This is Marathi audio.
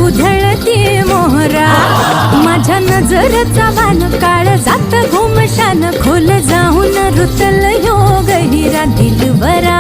उधळती मोहरा माझ्या नजरचा वान काळ जात घुमशान खोल जाऊन रुतल योग हिरा दिलबरा